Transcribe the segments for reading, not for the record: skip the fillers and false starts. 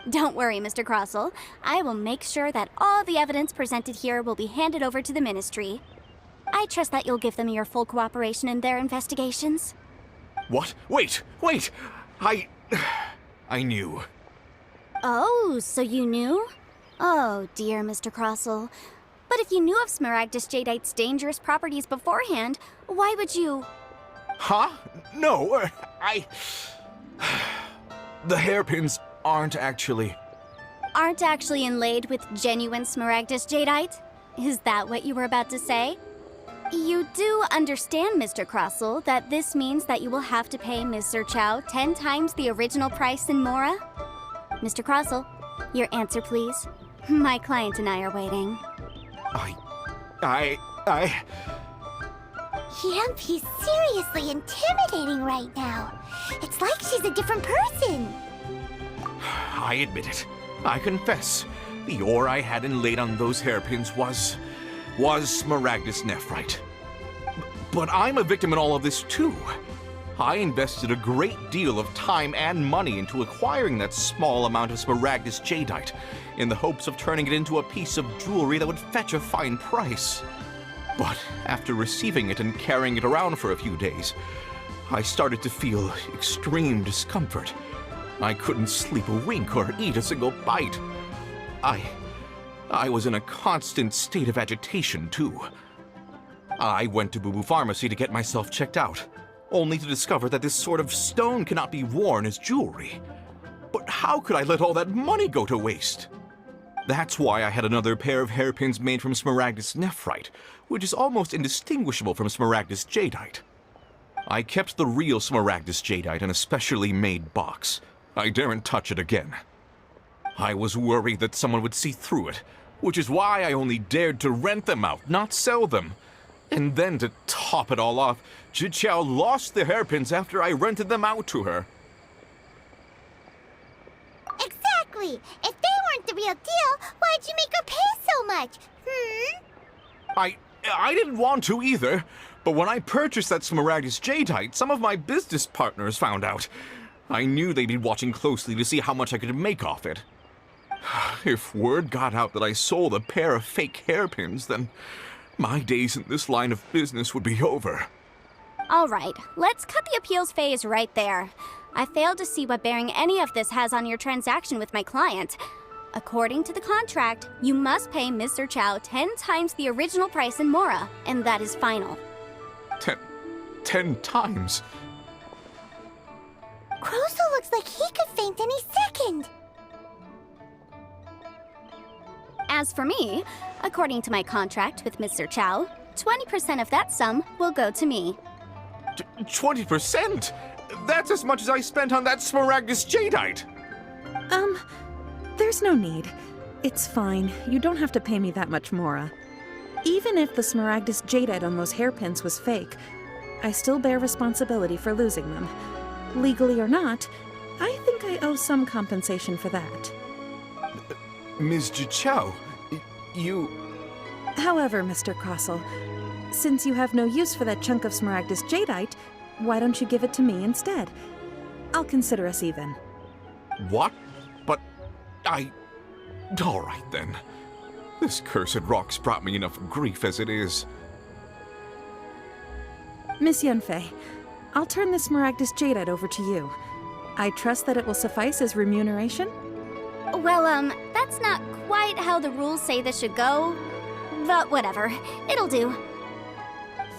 Don't worry, Mr. Crossell. I will make sure that all the evidence presented here will be handed over to the Ministry. I trust that you'll give them your full cooperation in their investigations. What? Wait! I knew. Oh, so you knew? Oh, dear Mr. Crossell. But if you knew of Smaragdus Jadeite's dangerous properties beforehand, why would you... Huh? No, The hairpins aren't actually inlaid with genuine Smaragdus Jadeite? Is that what you were about to say? You do understand, Mr. Crossell, that this means that you will have to pay Ms. Chow 10 times the original price in Mora? Mr. Crossell, your answer, please. My client and I are waiting. Yanfei's seriously intimidating right now. It's like she's a different person. I admit it. I confess. The ore I had inlaid on those hairpins was Smaragdus nephrite. But I'm a victim in all of this too. I invested a great deal of time and money into acquiring that small amount of Smaragdus Jadeite in the hopes of turning it into a piece of jewelry that would fetch a fine price. But after receiving it and carrying it around for a few days, I started to feel extreme discomfort. I couldn't sleep a wink or eat a single bite. I was in a constant state of agitation, too. I went to Boo Boo Pharmacy to get myself checked out, only to discover that this sort of stone cannot be worn as jewelry. But how could I let all that money go to waste? That's why I had another pair of hairpins made from Smaragdus nephrite, which is almost indistinguishable from Smaragdus Jadeite. I kept the real Smaragdus Jadeite in a specially made box. I daren't touch it again. I was worried that someone would see through it, which is why I only dared to rent them out, not sell them. And then to top it all off, Chichao lost the hairpins after I rented them out to her. Exactly! If they weren't the real deal, why'd you make her pay so much? I didn't want to either, but when I purchased that Smaragdus Jadeite, some of my business partners found out. I knew they'd be watching closely to see how much I could make off it. If word got out that I sold a pair of fake hairpins, then my days in this line of business would be over. All right, let's cut the appeals phase right there. I failed to see what bearing any of this has on your transaction with my client. According to the contract, you must pay Mr. Chow 10 times the original price in Mora, and that is final. 10 times? Crossell looks like he could faint any second. As for me, according to my contract with Mr. Chow, 20% of that sum will go to me. 20%? That's as much as I spent on that Smaragdus Jadeite! There's no need. It's fine. You don't have to pay me that much, Mora. Even if the Smaragdus Jadeite on those hairpins was fake, I still bear responsibility for losing them. Legally or not, I think I owe some compensation for that. Ms. Jichao, you... However, Mr. Crossell, since you have no use for that chunk of Smaragdus Jadeite, why don't you give it to me instead? I'll consider us even. What? But all right, then. This cursed rock's brought me enough grief as it is. Miss Yanfei, I'll turn the Smaragdus Jadeite over to you. I trust that it will suffice as remuneration? Well, that's not quite how the rules say this should go. But whatever, it'll do.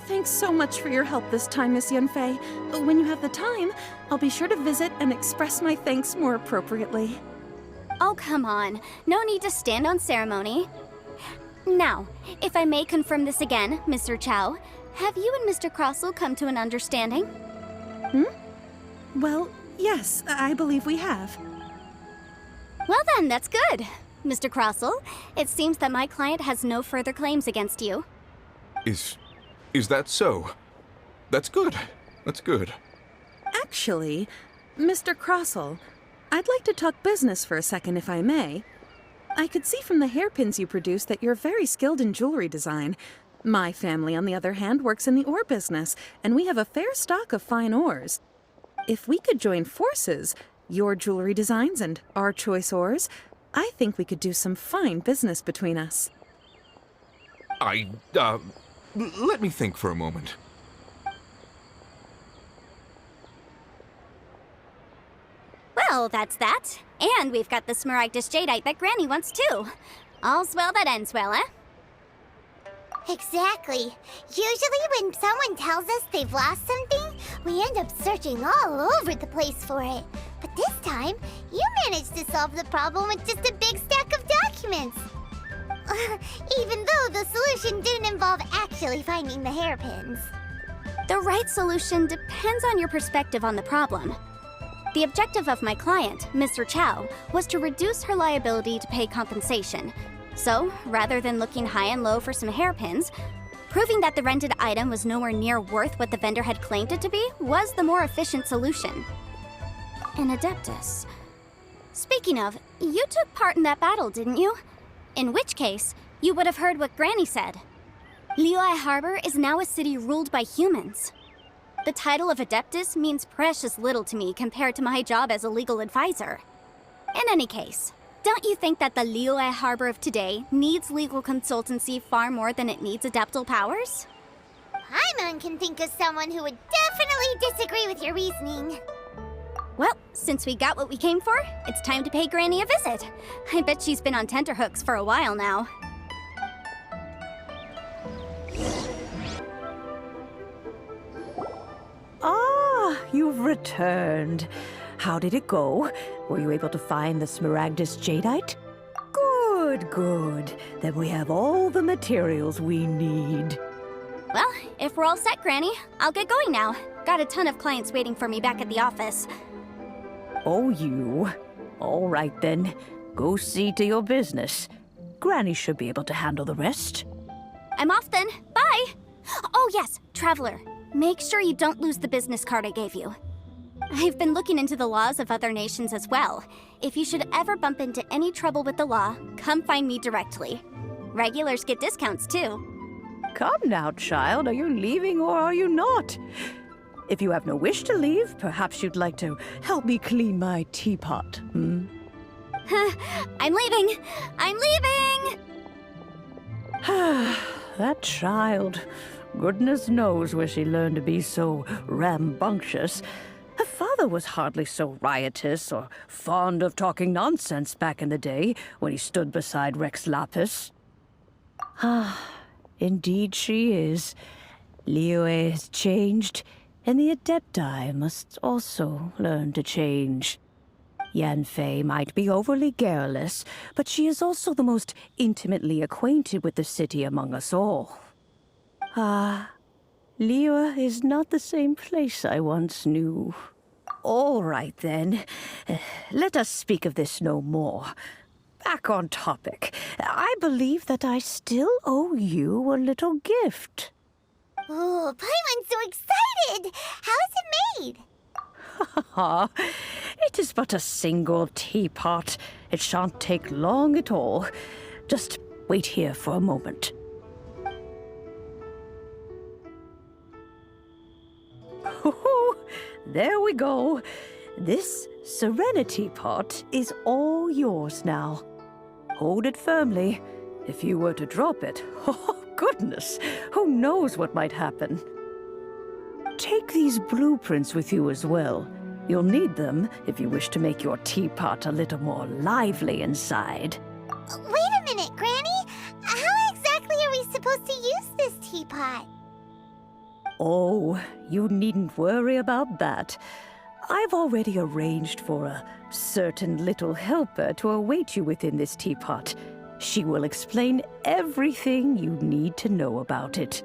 Thanks so much for your help this time, Miss Yanfei. When you have the time, I'll be sure to visit and express my thanks more appropriately. Oh, come on. No need to stand on ceremony. Now, if I may confirm this again, Mr. Chow, have you and Mr. Crossell come to an understanding? Well, yes, I believe we have. Well then, that's good. Mr. Crossell, it seems that my client has no further claims against you. Is that so? That's good. That's good. Actually, Mr. Crossell, I'd like to talk business for a second, if I may. I could see from the hairpins you produce that you're very skilled in jewelry design. My family, on the other hand, works in the ore business, and we have a fair stock of fine ores. If we could join forces, Your jewelry designs and our choice ores. I think we could do some fine business between us. Let me think for a moment. Well, that's that. And we've got the Smaragdus Jadeite that Granny wants too. All's well that ends well, eh? Exactly. Usually when someone tells us they've lost something, we end up searching all over the place for it. But this time, you managed to solve the problem with just a big stack of documents. Even though the solution didn't involve actually finding the hairpins. The right solution depends on your perspective on the problem. The objective of my client, Mr. Chow, was to reduce her liability to pay compensation. So, rather than looking high and low for some hairpins, proving that the rented item was nowhere near worth what the vendor had claimed it to be was the more efficient solution. An Adeptus. Speaking of, you took part in that battle, didn't you? In which case, you would have heard what Granny said. Liyue Harbor is now a city ruled by humans. The title of Adeptus means precious little to me compared to my job as a legal advisor. In any case, don't you think that the Liyue Harbor of today needs legal consultancy far more than it needs adeptal powers? Paimon can think of someone who would definitely disagree with your reasoning. Well, since we got what we came for, it's time to pay Granny a visit. I bet she's been on tenterhooks for a while now. Ah, you've returned. How did it go? Were you able to find the Smaragdus Jadeite? Good, good. Then we have all the materials we need. Well, if we're all set, Granny, I'll get going now. Got a ton of clients waiting for me back at the office. Oh, you. All right, then. Go see to your business. Granny should be able to handle the rest. I'm off then. Bye! Oh yes, Traveler. Make sure you don't lose the business card I gave you. I've been looking into the laws of other nations as well. If you should ever bump into any trouble with the law, come find me directly. Regulars get discounts too. Come now, child. Are you leaving or are you not? If you have no wish to leave, perhaps you'd like to help me clean my teapot, hmm? I'm leaving! I'm leaving! That child. Goodness knows where she learned to be so rambunctious. Her father was hardly so riotous or fond of talking nonsense back in the day when he stood beside Rex Lapis. Indeed she is. Liyue has changed, and the Adepti must also learn to change. Yanfei might be overly garrulous, but she is also the most intimately acquainted with the city among us all. Liyue is not the same place I once knew. All right, then. Let us speak of this no more. Back on topic. I believe that I still owe you a little gift. Oh, Paimon's so excited! How is it made? It is but a single teapot. It shan't take long at all. Just wait here for a moment. There we go. This Serenity Pot is all yours now. Hold it firmly. If you were to drop it, oh goodness, who knows what might happen. Take these blueprints with you as well. You'll need them if you wish to make your teapot a little more lively inside. Wait a minute, Granny! How exactly are we supposed to use this teapot? Oh, you needn't worry about that. I've already arranged for a certain little helper to await you within this teapot. She will explain everything you need to know about it.